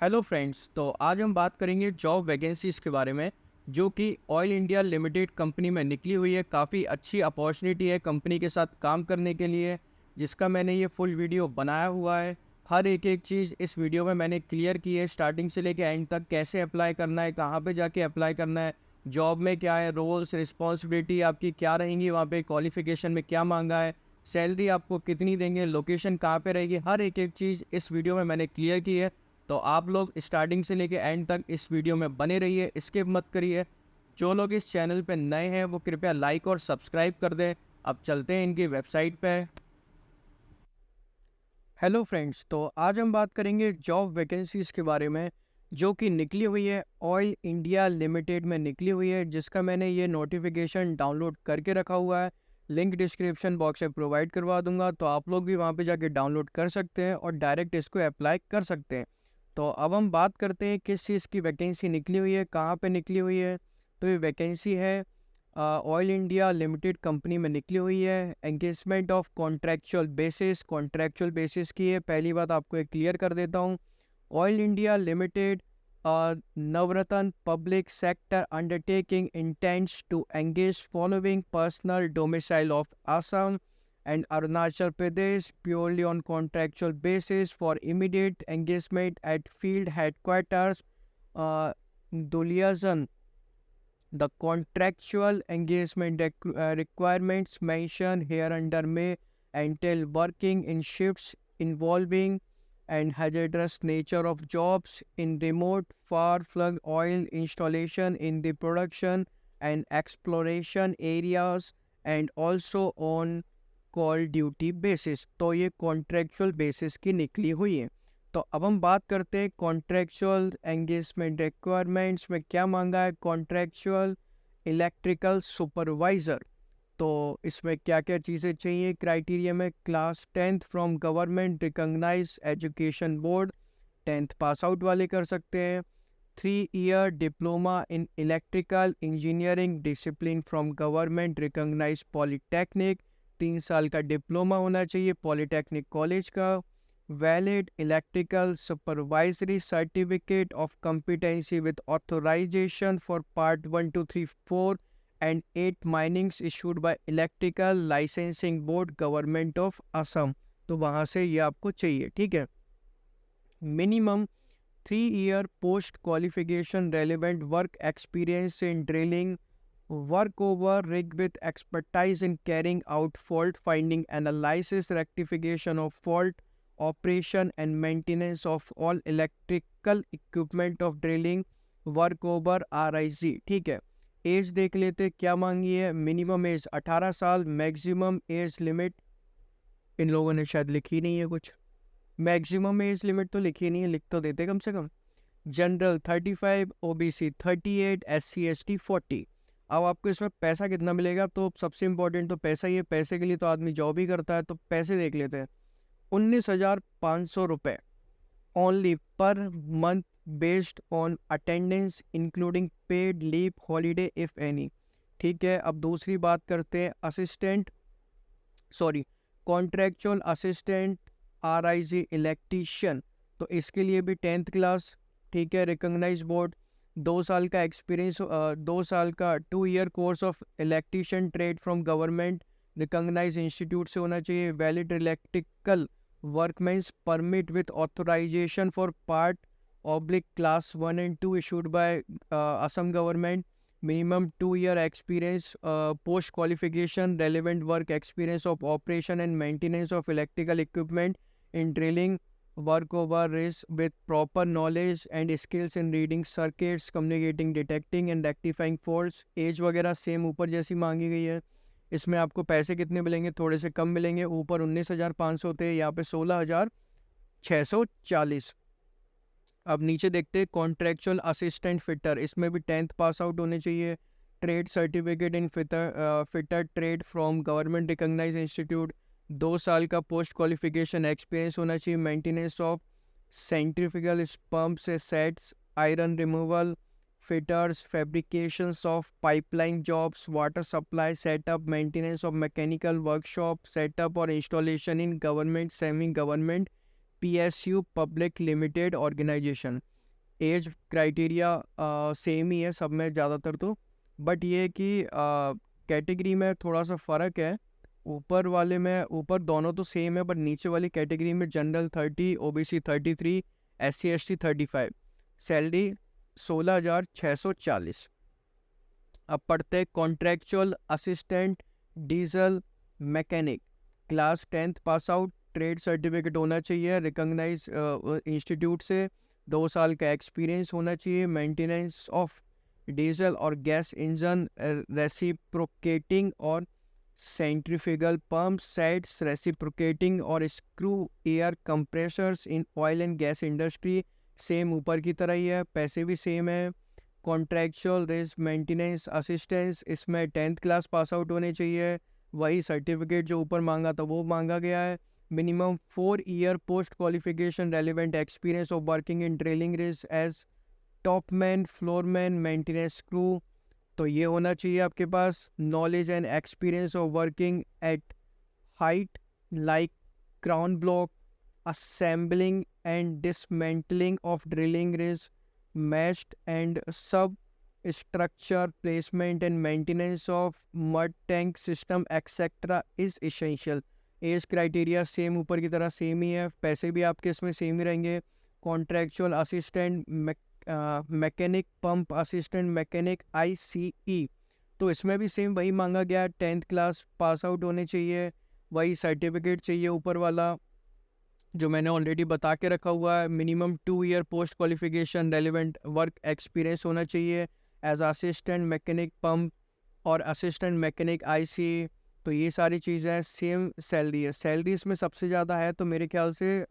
Hello friends. तो आज हम बात करेंगे जॉब वैकेंसीज़ के बारे में जो कि ऑयल इंडिया लिमिटेड कंपनी में निकली हुई है। काफ़ी अच्छी अपॉर्चुनिटी है कंपनी के साथ काम करने के लिए, जिसका मैंने ये फुल वीडियो बनाया हुआ है। हर एक चीज़ इस वीडियो में मैंने क्लियर की है, स्टार्टिंग से लेके एंड तक। कैसे अप्लाई करना है, कहाँ पे जाके अप्लाई करना है, जॉब में क्या है, रोल्स रिस्पॉन्सिबिलिटी आपकी क्या रहेंगी, वहाँ पे क्वालिफिकेशन में क्या मांगा है, सैलरी आपको कितनी देंगे, लोकेशन कहाँ पे रहेगी, हर एक चीज़ इस वीडियो में मैंने क्लियर की है। तो आप लोग स्टार्टिंग से लेके एंड तक इस वीडियो में बने रहिए, स्किप मत करिए। जो लोग इस चैनल पे नए हैं वो कृपया लाइक और सब्सक्राइब कर दें। अब चलते हैं इनकी वेबसाइट पे। हेलो फ्रेंड्स, तो आज हम बात करेंगे जॉब वैकेंसीज़ के बारे में जो कि निकली हुई है, ऑयल इंडिया लिमिटेड में निकली हुई है, जिसका मैंने ये नोटिफिकेशन डाउनलोड करके रखा हुआ है। लिंक डिस्क्रिप्शन बॉक्स में प्रोवाइड करवा दूंगा, तो आप लोग भी वहाँ पे जाके डाउनलोड कर सकते हैं और डायरेक्ट इसको अप्लाई कर सकते हैं। तो अब हम बात करते हैं किस चीज़ की वैकेंसी निकली हुई है, कहाँ पे निकली हुई है। तो ये वैकेंसी है ऑयल इंडिया लिमिटेड कंपनी में निकली हुई है। एंगेजमेंट ऑफ कॉन्ट्रैक्चुअल बेसिस की है। पहली बात आपको एक क्लियर कर देता हूँ। Oil India Limited Navratna public sector undertaking intents to engage following personal domicile of Assam and Arunachal Pradesh purely on contractual basis for immediate engagement at field headquarters. Duliajan, the contractual engagement requirements mentioned hereunder may entail working in shifts involving and hazardous nature of jobs in remote, far-flung oil installation in the production and exploration areas and also on call duty basis. तो ये contractual basis की निकली हुई है। तो अब हम बात करते हैं कॉन्ट्रेक्चुअल एंगेजमेंट रिक्वायरमेंट्स में क्या मांगा है। कॉन्ट्रेक्चुअल इलेक्ट्रिकल सुपरवाइज़र, तो इसमें क्या क्या चीज़ें चाहिए क्राइटेरिया में। Class 10th from government recognise education board, 10th pass out वाले कर सकते हैं। 3 year diploma in electrical engineering discipline from government recognise polytechnic, 3 साल का डिप्लोमा होना चाहिए पॉलीटेक्निक कॉलेज का। Valid electrical supervisory certificate of competency with authorisation for part 1 2 3 4 and 8 minings issued by electrical licensing board government of Assam. तो वहाँ से ये आपको चाहिए, ठीक है। Minimum 3 year post qualification relevant work experience in drilling, work over rig with expertise in carrying out fault finding, analysis, rectification of fault, operation and maintenance of all electrical equipment of drilling, work over RIC, ठीक है। As देख लेते क्या मांगी है। Minimum age 18 साल, maximum age limit in लोगों ने शायद लिखी नहीं है कुछ। मैक्सिमम एज लिमिट तो लिखी नहीं है, लिख तो देते कम से कम। General 35, OBC 38, SC ST 40। अब आपको इसमें पैसा कितना मिलेगा, तो सबसे इम्पोर्टेंट तो पैसा ही है। पैसे के लिए तो आदमी जॉब ही करता है, तो पैसे देख लेते हैं। 19,500 रुपये only per month based on attendance including paid leave holiday if any, ठीक है। अब दूसरी बात करते हैं assistant, sorry, contractual assistant RIC electrician. तो इसके लिए भी 10th क्लास, ठीक है, रिकॉग्नाइज बोर्ड। 2 साल का एक्सपीरियंस, 2 साल का 2 year course of electrician trade from government recognise institute से होना चाहिए। Valid electrical workmen's permit with authorisation for part oblique class 1 and 2 issued by Assam government. minimum 2 year experience post qualification relevant work experience of operation and maintenance of electrical equipment in drilling, work over risk with proper knowledge and skills in reading circuits, communicating, detecting and rectifying faults। Age वगैरह same ऊपर जैसी मांगी गई है। इसमें आपको पैसे कितने मिलेंगे, थोड़े से कम मिलेंगे। ऊपर 19,500 थे, यहाँ पे 16,640। अब नीचे देखते हैं कॉन्ट्रेक्चुअल असिस्टेंट फिटर, इसमें भी 10th पास आउट होने चाहिए। Trade certificate in fitter trade from government recognise institute. 2 साल का पोस्ट क्वालिफिकेशन एक्सपीरियंस होना चाहिए। Maintenance of centrifugal pumps sets, iron removal, fitters, fabrications of pipeline jobs, water supply setup, maintenance of mechanical workshop setup और installation in government semi government PSU public limited organisation. Age criteria same ही है सब में ज़्यादातर तो, but ये कि category में थोड़ा सा फ़र्क है। ऊपर वाले में, ऊपर दोनों तो सेम है, बट नीचे वाली कैटेगरी में general 30, OBC 33, SC ST 35, salary 16,640। अब पढ़ते contractual assistant diesel mechanic, class 10th pass out, trade certificate होना चाहिए रिकॉग्नाइज इंस्टीट्यूट से, 2 साल का एक्सपीरियंस होना चाहिए, मेंटेनेंस ऑफ डीजल और गैस इंजन, रेसिप्रोकेटिंग और सेंट्रीफ्यूगल पंप सेट्स, रेसिप्रोकेटिंग और screw air compressors in oil and gas industry. Same ऊपर की तरह ही है, पैसे भी सेम है। कॉन्ट्रैक्चुअल रिस्क मेंटेनेंस असिस्टेंस, इसमें 10th क्लास पास आउट होने चाहिए, वही सर्टिफिकेट जो ऊपर मांगा था वो मांगा गया है। Minimum 4 year post qualification, relevant experience of working in drilling रिस्क as topman, floorman, maintenance crew, तो ये होना चाहिए आपके पास। Knowledge and experience of working at height like crown block, assembling and dismantling of drilling रिस्क, meshed and sub structure placement and maintenance of mud tank system etc is essential। As criteria same ऊपर की तरह same ही है, पैसे भी आपके इसमें सेम ही रहेंगे। Contractual assistant mechanic pump assistant mechanic ICE, तो इसमें भी सेम वही मांगा गया, 10th क्लास पास आउट होने चाहिए, वही सर्टिफिकेट चाहिए ऊपर वाला जो मैंने ऑलरेडी बता के रखा हुआ है। Minimum 2 year post qualification, relevant work experience होना चाहिए एज असिस्टेंट मैकेनिक पंप और असिस्टेंट मैकेनिक IC, तो ये सारी चीज़ें हैं। सेम सैलरी है, सैलरी इसमें सबसे ज़्यादा है तो मेरे ख्याल से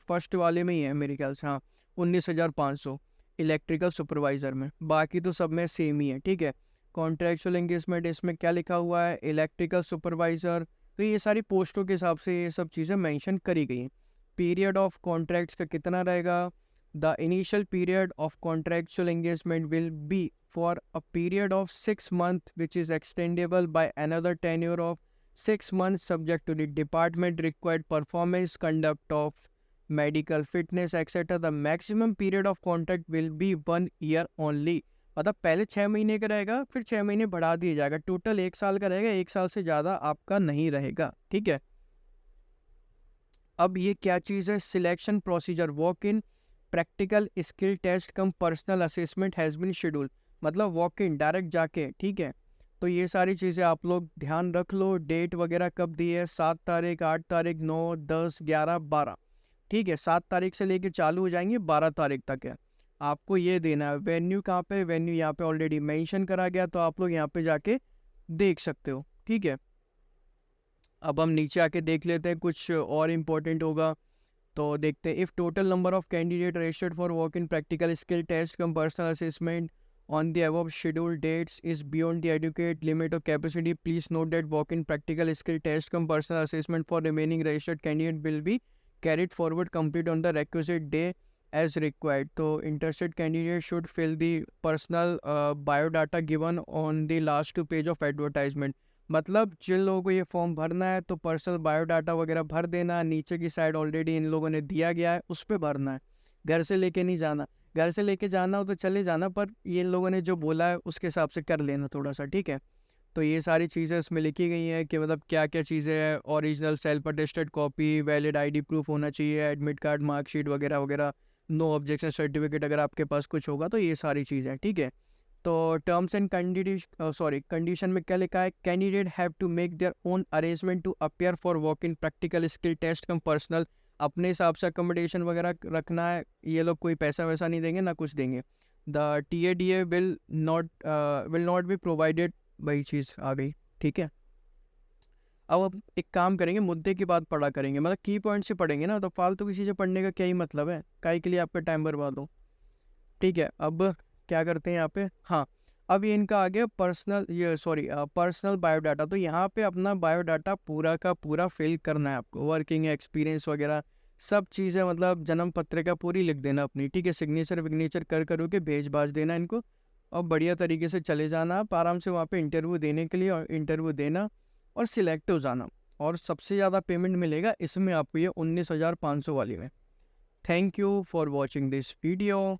फर्स्ट वाले में ही है मेरे ख्याल से, हाँ 19,500 इलेक्ट्रिकल सुपरवाइज़र में, बाकी तो सब में सेम ही है, ठीक है। कॉन्ट्रैक्चुअल एंगेजमेंट, इसमें क्या लिखा हुआ है, इलेक्ट्रिकल सुपरवाइज़र, तो ये सारी पोस्टों के हिसाब से ये सब चीज़ें मेंशन करी गई हैं। पीरियड ऑफ कॉन्ट्रैक्ट्स का कितना रहेगा, the initial period of contractual engagement will be for a period of 6 months which is extendable by another tenure of 6 months subject to the department required performance, conduct of medical fitness etc. The maximum period of contract will be 1 year only। मतलब पहले 6 महीने का रहेगा, फिर 6 महीने बढ़ा दिया जाएगा, टोटल 1 साल का रहेगा, 1 साल से ज़्यादा आपका नहीं रहेगा, ठीक है। अब ये क्या चीज़ है, selection procedure, walk in practical skill test cum personal assessment has been schedule, मतलब वॉक इन डायरेक्ट जाके, ठीक है। तो ये सारी चीज़ें आप लोग ध्यान रख लो। डेट वगैरह कब दी है, 7 तारीख, 8 तारीख, 9, 10, 11, 12, ठीक है। 7 तारीख से लेके चालू हो जाएंगे, 12 तारीख तक है। आपको ये देना है। वेन्यू कहाँ पे, वेन्यू यहाँ पे ऑलरेडी मेंशन करा गया, तो आप लोग यहाँ पे जाके देख सकते हो, ठीक है। अब हम नीचे आके देख लेते हैं, कुछ और इम्पोर्टेंट होगा तो देखते हैं। If total number of candidate registered for walk in practical skill test cum personal assessment on the above scheduled dates is beyond the adequate limit of capacity, please note that walk-in practical skill test cum personal assessment for remaining registered candidate will be carried forward complete on the requisite day as required। तो interested candidate should fill the personal biodata given on the last 2 page of advertisement। मतलब जिन लोगों को ये form भरना है तो personal biodata वगैरह भर देना, नीचे की साइड ऑलरेडी इन लोगों ने दिया गया है, उस पर भरना है, घर से लेके नहीं जाना। घर से लेके जाना हो तो चले जाना, पर ये लोगों ने जो बोला है उसके हिसाब से कर लेना थोड़ा सा, ठीक है। तो ये सारी चीज़ें इसमें लिखी गई हैं कि मतलब क्या क्या चीज़ें हैं। Original self attested copy, valid ID proof होना चाहिए, एडमिट कार्ड, मार्कशीट वगैरह वगैरह, नो ऑब्जेक्शन सर्टिफिकेट अगर आपके पास कुछ होगा, तो ये सारी चीज़ें, ठीक है। तो टर्म्स एंड कंडीशन में क्या लिखा है, candidate have to make their own arrangement to appear for walk in practical skill test cum personal, अपने हिसाब से अकोमोडेशन वगैरह रखना है, ये लोग कोई पैसा वैसा नहीं देंगे ना कुछ देंगे। The TADA will not be provided, वही चीज़ आ गई, ठीक है। अब एक काम करेंगे, मुद्दे की बात पढ़ा करेंगे, मतलब की पॉइंट से पढ़ेंगे ना, तो फालतू की चीज़ें पढ़ने का क्या ही मतलब है, काहे के लिए आपका टाइम बर्बाद हो, ठीक है। अब क्या करते हैं यहाँ पे, हाँ अब ये इनका आ गया पर्सनल, ये सॉरी पर्सनल बायोडाटा। तो यहाँ पे अपना बायोडाटा पूरा का पूरा फिल करना है आपको, वर्किंग एक्सपीरियंस वगैरह सब चीज़ें, मतलब जन्म पत्रिका पूरी लिख देना अपनी, ठीक है। सिग्नेचर विग्नेचर कर के भेज बाज देना इनको, और बढ़िया तरीके से चले जाना आप आराम से वहाँ पे इंटरव्यू देने के लिए, और इंटरव्यू देना और सिलेक्ट हो जाना। और सबसे ज़्यादा पेमेंट मिलेगा इसमें आपको, ये 19,500 वाली में, Thank you for watching this video.